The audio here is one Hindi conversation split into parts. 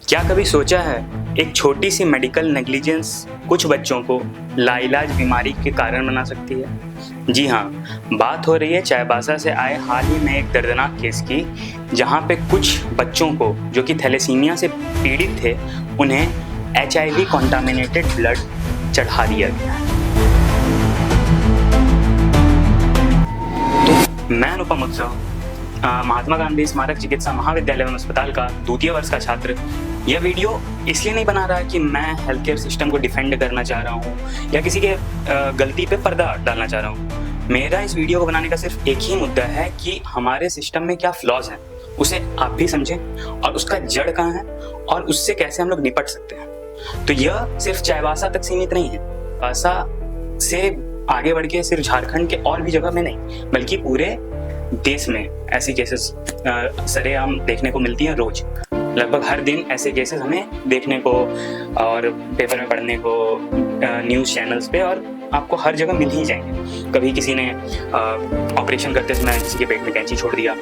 क्या कभी सोचा है एक छोटी सी मेडिकल नेग्लिजेंस कुछ बच्चों को लाइलाज बीमारी के कारण बना सकती है? जी हाँ, बात हो रही है चाईबासा से आए हाल ही में एक दर्दनाक केस की, जहाँ पे कुछ बच्चों को जो कि थैलेसीमिया से पीड़ित थे उन्हें HIV कॉन्टामिनेटेड ब्लड चढ़ा दिया गया है। तो मैं अनुपम उत्सव, महात्मा गांधी स्मारक चिकित्सा महाविद्यालय एवं अस्पताल का द्वितीय वर्ष का छात्र, यह वीडियो इसलिए नहीं बना रहा कि मैं हेल्थ केयर सिस्टम को डिफेंड करना चाह रहा हूँ या किसी के गलती पे पर्दा डालना चाह रहा हूँ। मेरा इस वीडियो को बनाने का सिर्फ एक ही मुद्दा है कि हमारे सिस्टम में क्या फ्लॉज हैं, उसे आप भी समझें और उसका जड़ कहाँ है और उससे कैसे हम लोग निपट सकते हैं। तो यह सिर्फ चाईबासा तक सीमित नहीं है। चाईबासा से आगे बढ़ के सिर्फ झारखंड के और भी जगह में नहीं बल्कि पूरे देश में ऐसी केसेस सरेआम देखने को मिलती हैं। रोज लगभग हर दिन ऐसे केसेस हमें देखने को और पेपर में पढ़ने को, न्यूज़ चैनल्स पे और आपको हर जगह मिल ही जाएंगे। कभी किसी ने ऑपरेशन करते समय किसी के पेट में कैंची छोड़ दिया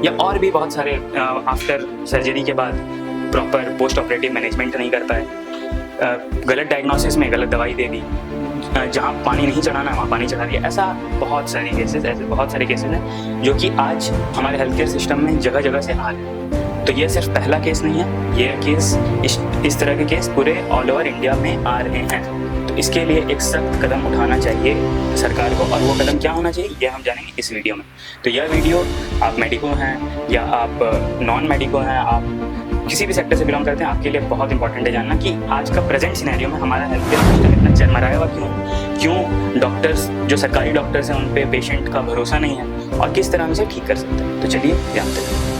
या और भी बहुत सारे आफ्टर सर्जरी के बाद प्रॉपर पोस्ट ऑपरेटिव मैनेजमेंट नहीं कर पाए, गलत डायग्नोसिस में गलत दवाई दे दी, जहाँ पानी नहीं चढ़ाना वहाँ पानी चढ़ा दिया। ऐसे बहुत सारे केसेस हैं जो कि आज हमारे हेल्थ केयर सिस्टम में जगह जगह से आ रहे हैं। तो ये सिर्फ पहला केस नहीं है, ये केस इस तरह के केस पूरे ऑल ओवर इंडिया में आ रहे हैं। तो इसके लिए एक सख्त कदम उठाना चाहिए सरकार को, और वो कदम क्या होना चाहिए ये हम जानेंगे इस वीडियो में। तो यह वीडियो आप मेडिको हैं या आप नॉन मेडिको हैं, आप किसी भी सेक्टर से बिलोंग करते हैं, आपके लिए बहुत इंपॉर्टेंट है जानना कि आज का प्रेजेंट सिनेरियो में हमारा हेल्थ केयर सिस्टम इतना चरमराया हुआ क्यों डॉक्टर्स जो सरकारी डॉक्टर्स हैं उन पे पेशेंट का भरोसा नहीं है और किस तरह हम इसे ठीक कर सकते हैं। तो चलिए जानते हैं।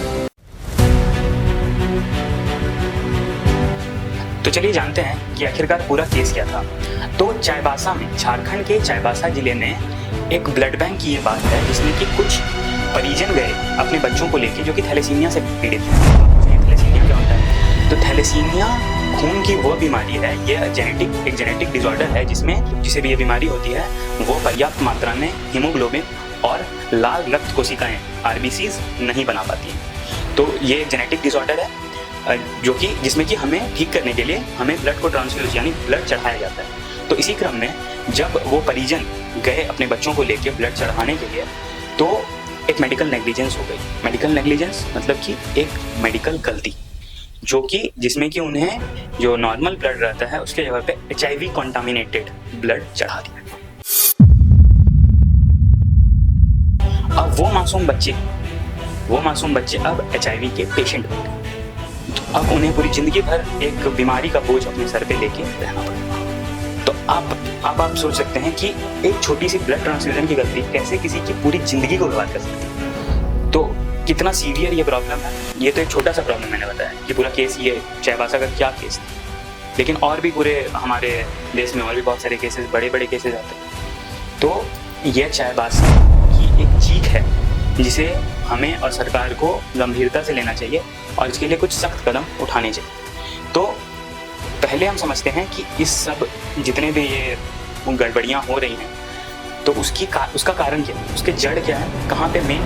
तो चलिए जानते हैं कि आखिरकार पूरा केस क्या था। तो चाईबासा में, झारखंड के चाईबासा जिले में एक ब्लड बैंक की ये बात है जिसमें कि कुछ परिजन गए अपने बच्चों को लेके जो कि थैलेसीमिया से पीड़ित हैं। थैलेसीमिया क्या होता है? तो थैलेसीमिया खून की वो बीमारी है, ये एक जेनेटिक डिसऑर्डर है जिसे भी ये बीमारी होती है वो पर्याप्त मात्रा में हीमोग्लोबिन और लाल रक्त कोशिकाएं RBCs नहीं बना पाती हैं। तो ये एक जेनेटिक डिसऑर्डर है जो कि जिसमें कि हमें ठीक करने के लिए हमें ब्लड को ट्रांसफ्यूज यानी ब्लड चढ़ाया जाता है। तो इसी क्रम में जब वो परिजन गए अपने बच्चों को लेके ब्लड चढ़ाने के लिए तो एक मेडिकल नेग्लिजेंस हो गई। मेडिकल नेग्लिजेंस मतलब कि एक मेडिकल गलती जो कि जिसमें कि उन्हें जो नॉर्मल ब्लड रहता है उसके जगह पे HIV कॉन्टामिनेटेड ब्लड चढ़ा दिया। अब वो मासूम बच्चे अब HIV के पेशेंट बन गए। तो अब उन्हें पूरी जिंदगी भर एक बीमारी का बोझ अपने सर पे लेके रहना पड़ेगा। तो अब आप सोच सकते हैं कि एक छोटी सी ब्लड ट्रांसफ्यूजन की गलती कैसे किसी की पूरी जिंदगी को बर्बाद कर सकती है। तो कितना सीवियर ये प्रॉब्लम है। ये तो एक छोटा सा प्रॉब्लम मैंने बताया कि पूरा केस ये चाईबासा का क्या केस था, लेकिन और भी पूरे हमारे देश में और भी बहुत सारे केसेस, बड़े बड़े केसेस आते हैं। तो यह चाईबासा की एक चीख है जिसे हमें और सरकार को गंभीरता से लेना चाहिए और इसके लिए कुछ सख्त कदम उठाने चाहिए। तो पहले हम समझते हैं कि इस सब जितने भी ये गड़बड़ियाँ हो रही हैं तो उसका कारण क्या है, उसके जड़ क्या है, कहाँ पे मेन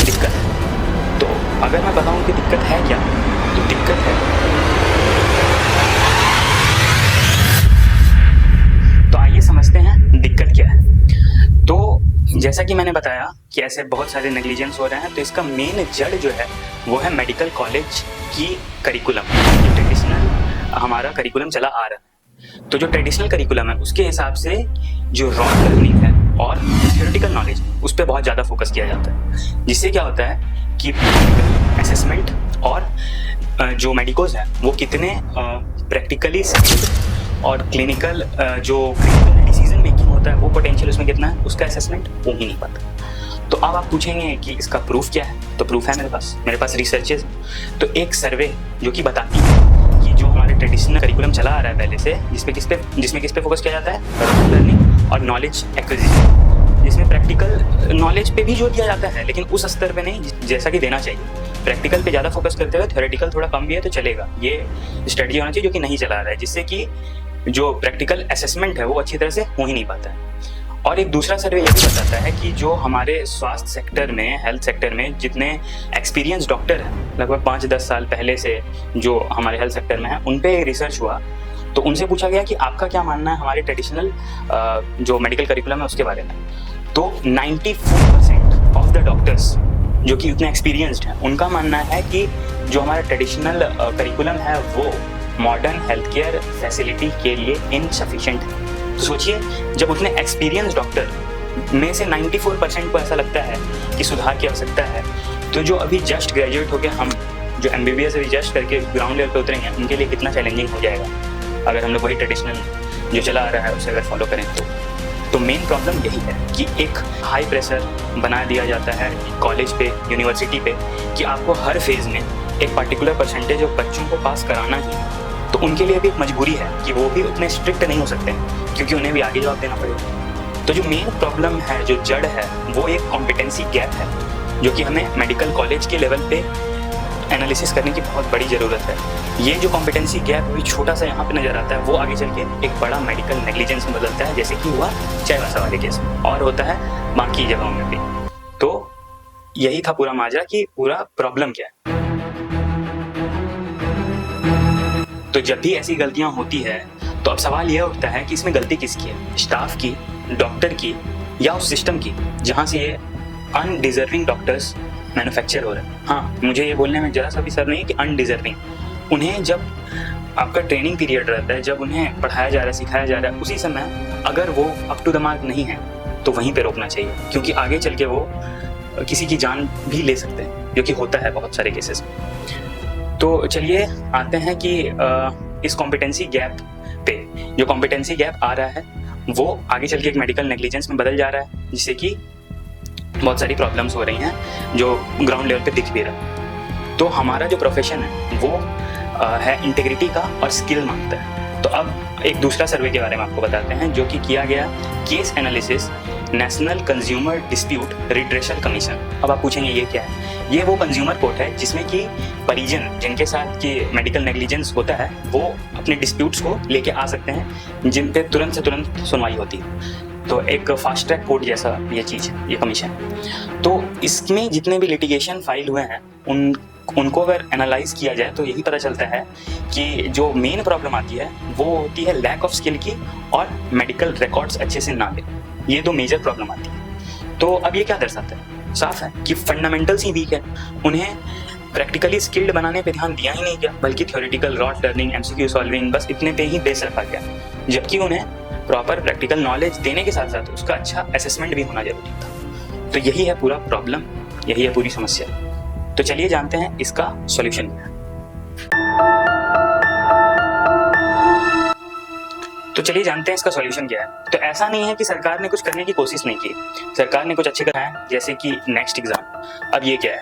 दिक्कत है। तो अगर मैं बताऊँ कि दिक्कत है क्या, तो दिक्कत है तो आइए समझते हैं दिक्कत क्या है। तो जैसा कि मैंने बताया कि ऐसे बहुत सारे नेग्लिजेंस हो रहे हैं, तो इसका मेन जड़ जो है वो है मेडिकल कॉलेज की करिकुलम। जो ट्रेडिशनल हमारा करिकुलम चला आ रहा है, तो जो ट्रेडिशनल करिकुलम है उसके हिसाब से जो रॉ लर्निंग है और थ्योरेटिकल नॉलेज उस पर बहुत ज़्यादा फोकस किया जाता है, जिससे क्या होता है कि असेसमेंट और जो मेडिकोज हैं वो कितने प्रैक्टिकली और क्लिनिकल जो डिसीजन मेकिंग होता है वो पोटेंशियल उसमें कितना है, उसका असेसमेंट हो ही नहीं पाता। तो अब आप पूछेंगे कि इसका प्रूफ क्या है, तो प्रूफ है मेरे पास रिसर्चेस। तो एक सर्वे जो कि बताती है कि जो हमारे ट्रेडिशनल करिकुलम चला आ रहा है पहले से, जिसमें किस पे फोकस किया जाता है, लर्निंग और नॉलेज एक्विजिशन, जिसमें प्रैक्टिकल नॉलेज पे भी जोर दिया जाता है लेकिन उस स्तर पे नहीं जैसा कि देना चाहिए। प्रैक्टिकल पे ज़्यादा फोकस करते हुए थ्योरेटिकल थोड़ा कम भी है तो चलेगा, ये स्ट्रेटजी होना चाहिए जो कि नहीं चला रहा है, जिससे कि जो प्रैक्टिकल असेसमेंट है वो अच्छी तरह से हो ही नहीं पाता है। और एक दूसरा सर्वे ये भी बताता है कि जो हमारे स्वास्थ्य सेक्टर में, हेल्थ सेक्टर में जितने एक्सपीरियंस डॉक्टर हैं, लगभग 5-10 साल पहले से जो हमारे हेल्थ सेक्टर में हैं, उन पे रिसर्च हुआ। तो उनसे पूछा गया कि आपका क्या मानना है हमारे ट्रेडिशनल जो मेडिकल करिकुलम है उसके बारे में। तो 94% ऑफ द डॉक्टर्स जो कि उतने एक्सपीरियंस्ड हैं, उनका मानना है कि जो हमारा ट्रेडिशनल करिकुलम है वो मॉडर्न हेल्थ केयर फैसिलिटी के लिए इनसफिशिएंट है। तो सोचिए, जब उतने एक्सपीरियंस डॉक्टर में से 94% को ऐसा लगता है कि सुधार की आवश्यकता है, तो जो अभी जस्ट ग्रेजुएट होकर हम जो MBBS अभी जस्ट करके ग्राउंड लेवल पे उतरेंगे, उनके लिए कितना चैलेंजिंग हो जाएगा अगर हम लोग वही ट्रेडिशनल जो चला आ रहा है उसे अगर फॉलो करें तो मेन प्रॉब्लम यही है कि एक हाई प्रेशर बना दिया जाता है कॉलेज पे, यूनिवर्सिटी पे, कि आपको हर फेज़ में एक पर्टिकुलर परसेंटेज ऑफ बच्चों को पास कराना ही है। तो उनके लिए भी एक मजबूरी है कि वो भी उतने स्ट्रिक्ट नहीं हो सकते क्योंकि उन्हें भी आगे जवाब देना पड़ेगा। तो जो मेन प्रॉब्लम है, जो जड़ है, वो एक कॉम्पिटेंसी गैप है जो कि हमें मेडिकल कॉलेज के लेवल पे एनालिसिस करने की बहुत बड़ी ज़रूरत है। ये जो कॉम्पिटेंसी गैप अभी छोटा सा यहाँ पे नज़र आता है, वो आगे चल के एक बड़ा मेडिकल नेग्लिजेंस में बदलता है, जैसे कि हुआ चाईबासा वाले केस में और होता है बाकी जगहों में भी। तो यही था पूरा माजरा कि पूरा प्रॉब्लम क्या है। तो जब भी ऐसी गलतियां होती है तो अब सवाल यह उठता है कि इसमें गलती किसकी है, स्टाफ की, डॉक्टर की, या उस सिस्टम की जहां से ये अनडिजर्विंग डॉक्टर्स मैन्युफैक्चर हो रहे हैं। हाँ, मुझे ये बोलने में जरा सा भी शर्म नहीं है कि अनडिजर्विंग। उन्हें जब आपका ट्रेनिंग पीरियड रहता है, जब उन्हें पढ़ाया जा रहा है, सिखाया जा रहा है, उसी समय अगर वो अप टू द मार्क नहीं है तो वहीं पे रोकना चाहिए, क्योंकि आगे चल के वो किसी की जान भी ले सकते हैं, जो कि होता है बहुत सारे केसेस में। तो चलिए आते हैं कि इस कॉम्पिटेंसी गैप पे, जो कॉम्पिटेंसी गैप आ रहा है वो आगे चल के एक मेडिकल नेग्लिजेंस में बदल जा रहा है, जिससे कि बहुत सारी प्रॉब्लम्स हो रही हैं जो ग्राउंड लेवल पे दिख भी रहा है। तो हमारा जो प्रोफेशन है वो है इंटीग्रिटी का और स्किल मांगता है। तो अब एक दूसरा सर्वे के बारे में आपको बताते हैं जो कि किया गया case analysis national consumer dispute redressal commission. अब आप पूछेंगे ये क्या है? ये वो कंज्यूमर कोर्ट है जिसमें कि परिजन जिनके साथ कि मेडिकल नेग्लिजेंस होता है वो अपने डिस्प्यूट्स को लेके आ सकते हैं, जिन पे तुरंत से तुरंत सुनवाई होती है। तो एक फास्ट ट्रैक कोर्ट जैसा ये चीज़ है, ये कमीशन। तो इसमें जितने भी लिटिगेशन फाइल हुए हैं उनको अगर एनालाइज किया जाए तो यही पता चलता है कि जो मेन प्रॉब्लम आती है वो होती है लैक ऑफ स्किल की और मेडिकल रिकॉर्ड्स अच्छे से ना ले। ये दो मेजर प्रॉब्लम आती है। तो अब ये क्या दर्शाता है? साफ है कि फंडामेंटल्स ही वीक है। उन्हें प्रैक्टिकली स्किल्ड बनाने पे ध्यान दिया ही नहीं गया, बल्कि theoretical rote learning, MCQ solving, बस इतने पे ही बेस रखा गया, जबकि उन्हें प्रॉपर प्रैक्टिकल नॉलेज देने के साथ साथ उसका अच्छा असेसमेंट भी होना जरूरी था। तो यही है पूरा प्रॉब्लम, यही है पूरी समस्या। तो चलिए जानते हैं इसका सॉल्यूशन क्या है। तो चलिए जानते हैं इसका सॉल्यूशन क्या है। तो ऐसा नहीं है कि सरकार ने कुछ करने की कोशिश नहीं की, सरकार ने कुछ अच्छे कराए, जैसे कि नेक्स्ट एग्जाम। अब ये क्या है?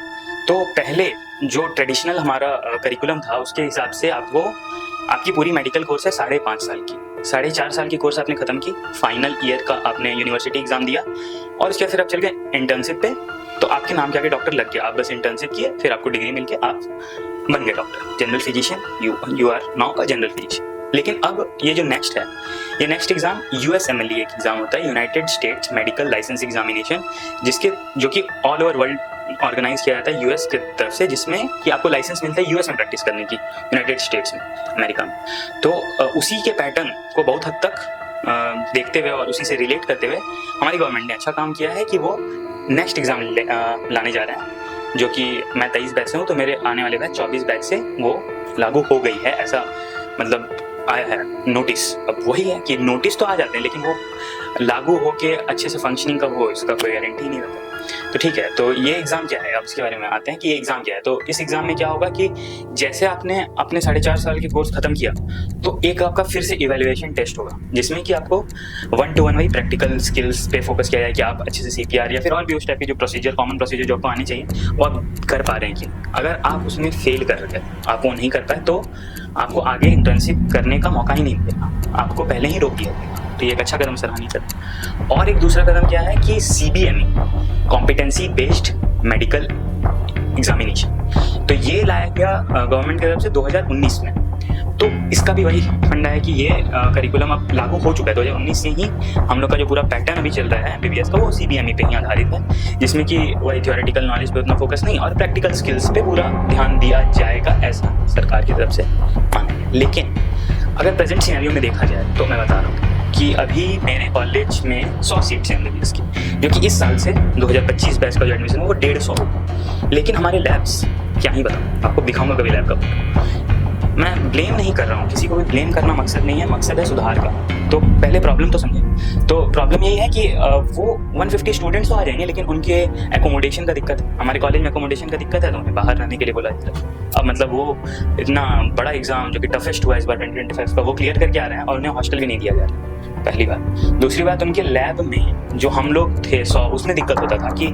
तो पहले जो ट्रेडिशनल हमारा करिकुलम था उसके हिसाब से आपकी पूरी मेडिकल कोर्स है 5.5 साल की। 4.5 साल की कोर्स आपने खत्म की, फाइनल ईयर का आपने यूनिवर्सिटी एग्जाम दिया और उसके बाद फिर आप चल गए इंटर्नशिप पे। तो आपके नाम के आगे डॉक्टर लग गया, आप बस इंटर्नशिप किए, फिर आपको डिग्री मिल के आप बन गए doctor, general physician. You are now a general physician. लेकिन अब ये जो नेक्स्ट है, ये नेक्स्ट एग्जाम USMLE एक एग्जाम होता है, United States medical licence examination, जो कि ऑल ओवर वर्ल्ड ऑर्गेनाइज किया जाता है US की तरफ से, जिसमें कि आपको लाइसेंस मिलता है US में प्रैक्टिस करने की, यूनाइटेड स्टेट्स में, अमेरिका में। तो उसी के पैटर्न को बहुत हद तक देखते हुए और उसी से रिलेट करते हुए हमारी गवर्नमेंट ने अच्छा काम किया है कि वो नेक्स्ट एग्जाम लाने जा रहे हैं, जो कि मैं 23 बैच से हूँ, तो मेरे आने वाले बैच 24 बैच से वो लागू हो गई है, ऐसा मतलब आया है नोटिस। अब वही है कि नोटिस तो आ जाते हैं, लेकिन वो लागू होके अच्छे से फंक्शनिंग कब हो इसका कोई गारंटी नहीं रहता। तो ठीक है, तो ये एग्जाम क्या है, अब इसके बारे में आते हैं कि ये एग्जाम क्या है। तो इस एग्जाम में क्या होगा कि जैसे आपने अपने 4.5 साल के कोर्स खत्म किया, तो एक आपका फिर से इवैल्यूएशन टेस्ट होगा, जिसमें कि आपको 1-to-1 वही प्रैक्टिकल स्किल्स पे फोकस किया जाए कि आप अच्छे से CPR या फिर और भी उस टाइप की जो प्रोसीजर, कॉमन प्रोसीजर जो आपको आनी चाहिए वो आप कर पा रहे हैं कि अगर आप उसमें फेल कर रहे हैं, आप वो नहीं कर पाए, तो आपको आगे इंटर्नशिप करने का मौका ही नहीं मिलेगा, आपको पहले ही रोक दिया जाएगा। तो ये एक अच्छा कदम सराहनीय कदम। और एक दूसरा कदम क्या है कि CBME, competency based medical examination, तो ये लाया गया गवर्नमेंट की तरफ से 2019 में। तो इसका भी वही फंडा है कि ये करिकुलम अब लागू हो चुका है 2019 से ही। हम लोग का जो पूरा पैटर्न अभी चल रहा है एमबीबीएस का वो CBME पे ही आधारित है, जिसमें कि वही थ्योरेटिकल नॉलेज पे उतना फोकस नहीं और प्रैक्टिकल स्किल्स पे पूरा ध्यान दिया जाएगा, ऐसा सरकार की तरफ से माना है। लेकिन अगर प्रेजेंट सिनेरियो में देखा जाए तो मैं बता रहा हूँ कि अभी मेरे कॉलेज में 100 सीट्स हैं एमबीबीएस की, जो कि इस साल से 2025 बैच का जो एडमिशन है वो 150 होगा। लेकिन हमारे लैब्स क्या ही बताऊँ, आपको दिखाऊंगा कभी लैब का। मैं ब्लेम नहीं कर रहा हूँ, किसी को भी ब्लेम करना मकसद नहीं है, मकसद है सुधार का। तो पहले प्रॉब्लम तो समझे। तो प्रॉब्लम यही है कि वो 150 स्टूडेंट्स तो आ जाएंगे, लेकिन उनके एकोमोडेशन का दिक्कत है। हमारे कॉलेज में एकोमोडेशन का दिक्कत है तो उन्हें बाहर रहने के लिए बोला जाता है। अब मतलब वो इतना बड़ा एग्जाम जो कि टफेस्ट हुआ इस बार 2025 का, वो क्लियर करके आ रहे हैं और उन्हें हॉस्टल भी नहीं दिया जा रहा है, पहली बात। दूसरी बात, उनके लैब में जो हम लोग थे 100, उसमें दिक्कत होता था कि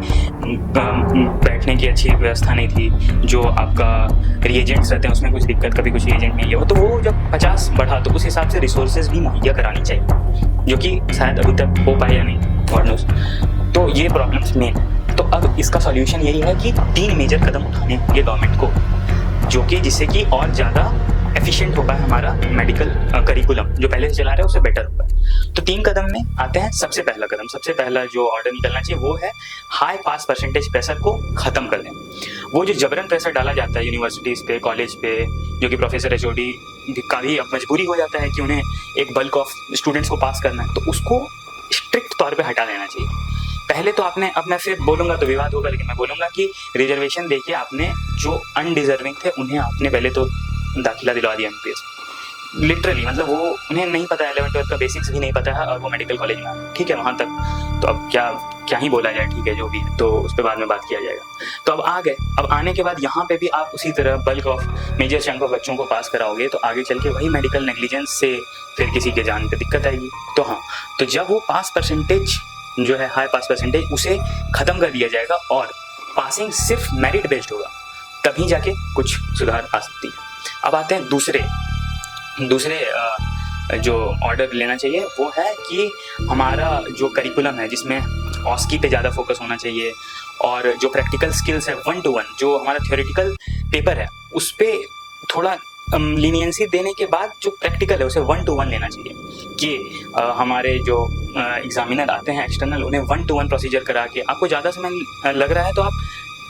बैठने की अच्छी व्यवस्था नहीं थी। जो आपका रिएजेंट्स रहते हैं उसमें कुछ दिक्कत, कभी कुछ रिएजेंट नहीं है, तो वो जब 50 बढ़ा तो उस हिसाब से रिसोर्सेज भी मुहैया करानी चाहिए, जो कि शायद अभी तक हो पाए या नहीं, गॉड नोस। तो ये प्रॉब्लम्स मेन। तो अब इसका सॉल्यूशन यही है कि 3 मेजर कदम उठाने होंगे गवर्नमेंट को, जो कि जिससे कि और ज़्यादा एफिशिएंट हो पाए हमारा मेडिकल करिकुलम जो पहले से चला रहे हैं उससे बेटर हो पाए। तो 3 कदम में आते हैं। सबसे पहला कदम, सबसे पहला जो ऑर्डर निकलना चाहिए वो है हाई पास परसेंटेज प्रेशर को खत्म कर दें। वो जो जबरन प्रेशर डाला जाता है यूनिवर्सिटीज़ पे, कॉलेज पे, जो कि प्रोफेसर HOD का भी अब मजबूरी हो जाता है कि उन्हें एक बल्क ऑफ स्टूडेंट्स को पास करना है, तो उसको स्ट्रिक्ट तौर पे हटा देना चाहिए। पहले तो आपने, अब मैं फिर बोलूँगा तो विवाद होगा, लेकिन मैं बोलूँगा कि रिजर्वेशन देके आपने जो अनडिजर्विंग थे उन्हें आपने पहले तो दाखिला दिलवा दिया एमपीएस। लिटरली मतलब वो उन्हें नहीं पता है, 11-12 का बेसिक्स भी नहीं पता है और वो मेडिकल कॉलेज में है, ठीक है, वहाँ तक तो अब क्या ही बोला जाए, ठीक है, जो भी है तो उस पर बाद में बात किया जाएगा। तो अब आ गए, अब आने के बाद यहाँ पे भी आप उसी तरह bulk of major chunk of बच्चों को पास कराओगे तो आगे चल के वही मेडिकल नेग्लिजेंस से फिर किसी के जान पे दिक्कत आएगी। तो हाँ, तो जब वो पास परसेंटेज जो है हाई पास परसेंटेज उसे ख़त्म कर दिया जाएगा और पासिंग सिर्फ मेरिट बेस्ड होगा, तभी जाके कुछ सुधार आ सकती है। अब आते हैं दूसरे जो ऑर्डर लेना चाहिए वो है कि हमारा जो करिकुलम है जिसमें ऑस्की पे ज़्यादा फोकस होना चाहिए और जो प्रैक्टिकल स्किल्स है 1-to-1, जो हमारा थ्योरेटिकल पेपर है उस पर थोड़ा लीनियंसी देने के बाद जो प्रैक्टिकल है उसे 1-to-1 लेना चाहिए कि हमारे जो एग्जामिनर आते हैं एक्सटर्नल, उन्हें 1-to-1 प्रोसीजर करा के, आपको ज़्यादा समय लग रहा है तो आप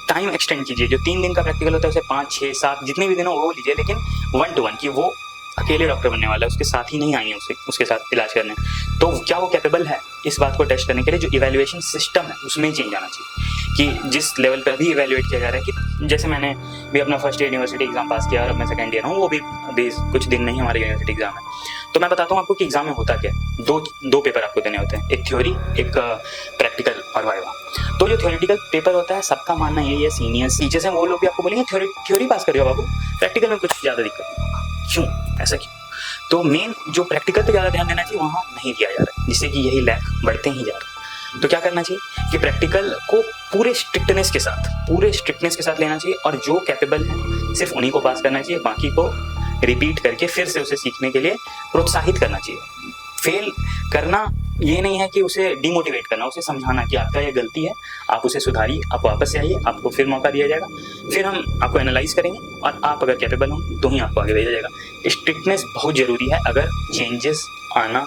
टाइम एक्सटेंड कीजिए। जो 3 दिन का प्रैक्टिकल होता है उसे 5, 6, 7 जितने भी दिन हो वो लीजिए, लेकिन 1-to-1 कि वो अकेले डॉक्टर बनने वाला है, उसके साथ ही नहीं आएंगे उसके साथ इलाज करने। तो क्या वो कैपेबल है, इस बात को टेस्ट करने के लिए जो इवैल्यूएशन सिस्टम है उसमें चेंज आना चाहिए कि जिस लेवल पर अभी इवैल्यूएट किया जा रहा है कि जैसे मैंने भी अपना फर्स्ट ईयर यूनिवर्सिटी एग्जाम पास किया और अब मैं सेकंड ईयर हूँ, वो भी अभी कुछ दिन नहीं हमारे यूनिवर्सिटी एग्जाम है। तो मैं बताता हूँ आपको कि एग्जाम में होता क्या है। दो पेपर आपको देने होते हैं, एक थ्योरी, एक प्रैक्टिकल और वाइवा। तो जो थ्योरेटिकल पेपर होता है सबका मानना यही है, सीनियर्स टीचर्स हैं वो लोग भी आपको बोलेंगे थ्योरी पास करिए बाबू, प्रैक्टिकल में कुछ ज़्यादा दिक्कत नहीं होगा। क्यों, ऐसा क्यों? तो मेन जो प्रैक्टिकल पे ज़्यादा ध्यान देना चाहिए वहाँ नहीं दिया जा रहा है, जिससे कि यही लैग बढ़ते ही जा रहा है। तो क्या करना चाहिए कि प्रैक्टिकल को पूरे स्ट्रिक्टनेस के साथ लेना चाहिए और जो कैपेबल है सिर्फ उन्हीं को पास करना चाहिए, बाकी को रिपीट करके फिर से उसे सीखने के लिए प्रोत्साहित करना चाहिए। फेल करना ये नहीं है कि उसे डिमोटिवेट करना, उसे समझाना कि आपका ये गलती है, आप उसे सुधारिए, आप वापस से आइए, आपको फिर मौका दिया जाएगा, फिर हम आपको एनालाइज करेंगे और आप अगर कैपेबल हो तो ही आपको आगे भेजा जाएगा। स्ट्रिक्टनेस बहुत ज़रूरी है अगर चेंजेस आना,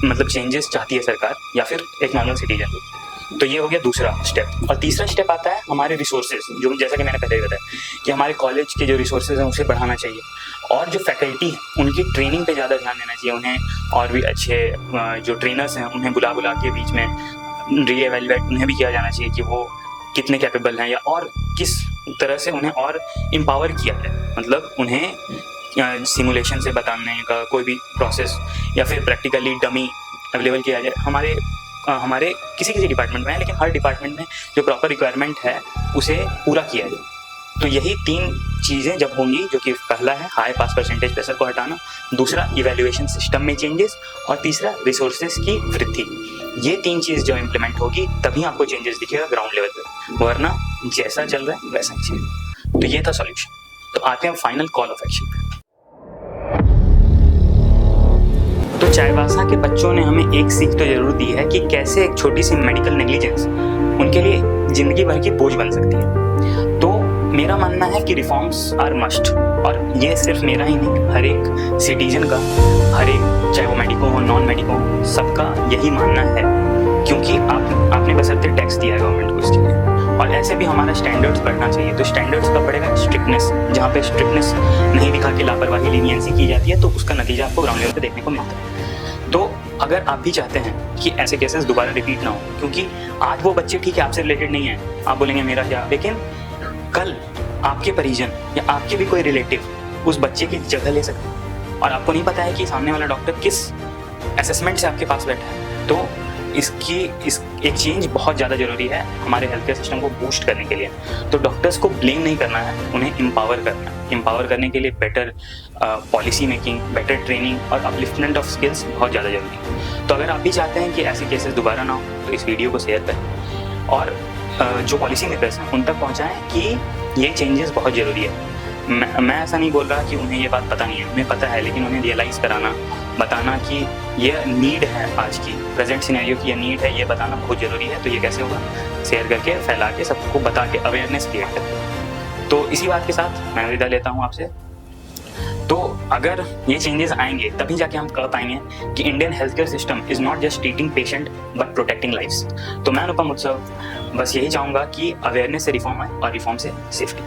मतलब चेंजेस चाहती है सरकार या फिर एक नॉर्मल सिटीजन। तो ये हो गया दूसरा स्टेप। और तीसरा स्टेप आता है हमारे रिसोर्सेज, जो जैसा कि मैंने पहले बताया कि हमारे कॉलेज के जो रिसोर्सेज हैं उसे बढ़ाना चाहिए और जो फैकल्टी है उनकी ट्रेनिंग पे ज़्यादा ध्यान देना चाहिए। उन्हें और भी अच्छे जो ट्रेनर्स हैं उन्हें बुला के बीच में रीएवैल्यूएट उन्हें भी किया जाना चाहिए कि वो कितने कैपेबल हैं या और किस तरह से उन्हें और एम्पावर किया जाए, मतलब उन्हें सिमुलेशन से बताने का कोई भी प्रोसेस या फिर प्रैक्टिकली डमी अवेलेबल किया जाए। हमारे किसी डिपार्टमेंट में है, लेकिन हर डिपार्टमेंट में जो प्रॉपर रिक्वायरमेंट है उसे पूरा किया जाए। तो यही 3 चीज़ें जब होंगी, जो कि पहला है हाई पास परसेंटेज प्रेशर को हटाना, दूसरा इवैल्यूएशन सिस्टम में चेंजेस और तीसरा रिसोर्सेज की वृद्धि। ये 3 चीज़ जब इम्प्लीमेंट होगी तभी आपको चेंजेस दिखेगा ग्राउंड लेवल पर, वरना जैसा चल रहा है वैसा ही चलेगा। तो ये था सॉल्यूशन। तो आते हैं फाइनल कॉल ऑफ एक्शन पे। तो चाईबासा के बच्चों ने हमें एक सीख तो जरूर दी है कि कैसे एक छोटी सी मेडिकल नेग्लिजेंस उनके लिए ज़िंदगी भर की बोझ बन सकती है। तो मेरा मानना है कि रिफॉर्म्स आर मस्ट, और ये सिर्फ मेरा ही नहीं, हर एक सिटीजन का, हर एक, चाहे वो मेडिको हो नॉन मेडिको हो, सबका यही मानना है, क्योंकि आपने बशर्ते टैक्स दिया है गवर्नमेंट को इसके लिए। और ऐसे भी हमारा स्टैंडर्ड्स बढ़ना चाहिए। तो स्टैंडर्ड्स कब बढ़ेगा? स्ट्रिक्टनेस, जहाँ पे स्ट्रिक्टनेस नहीं दिखा के लापरवाही लीनियंसी की जाती है तो उसका नतीजा आपको ग्राउंड लेवल पे देखने को मिलता है। तो अगर आप भी चाहते हैं कि ऐसे केसेस दोबारा रिपीट ना हो, क्योंकि आज वो बच्चे ठीक है आपसे रिलेटेड नहीं है, आप बोलेंगे मेरा क्या, लेकिन कल आपके परिजन या आपके भी कोई रिलेटिव उस बच्चे की जगह ले सकते हैं, और आपको नहीं पता है कि सामने वाला डॉक्टर किस असेसमेंट से आपके पास बैठा है। तो एक चेंज बहुत ज़्यादा ज़रूरी है हमारे हेल्थ केयर सिस्टम को बूस्ट करने के लिए। तो डॉक्टर्स को ब्लेम नहीं करना है, उन्हें एम्पावर करना है। एम्पावर करने के लिए better policy making, better training और अपलिफ्टमेंट ऑफ स्किल्स बहुत ज़्यादा ज़रूरी है। तो अगर आप भी चाहते हैं कि ऐसे केसेस दोबारा ना हो तो इस वीडियो को शेयर करें, और जो पॉलिसी मेकर्स हैं उन तक पहुँचाएँ कि ये चेंजेस बहुत ज़रूरी है। मैं ऐसा नहीं बोल रहा कि उन्हें ये बात पता नहीं है, उन्हें पता है, लेकिन उन्हें रियलाइज़ कराना, बताना कि ये नीड है, आज की प्रेजेंट सिनेरियो की ये नीड है, ये बताना बहुत ज़रूरी है। तो ये कैसे होगा? शेयर करके, फैला के, सबको बता के, अवेयरनेस क्रिएट करके। तो इसी बात के साथ मैं विदा लेता हूँ आपसे। तो अगर ये चेंजेस आएंगे तभी जाके हम कह पाएंगे कि Indian health care system is not just treating patient but protecting lifes. तो मैं अनुपम उत्सव बस यही चाहूँगा कि अवेयरनेस से रिफॉर्म आए और रिफॉर्म से सेफ्टी।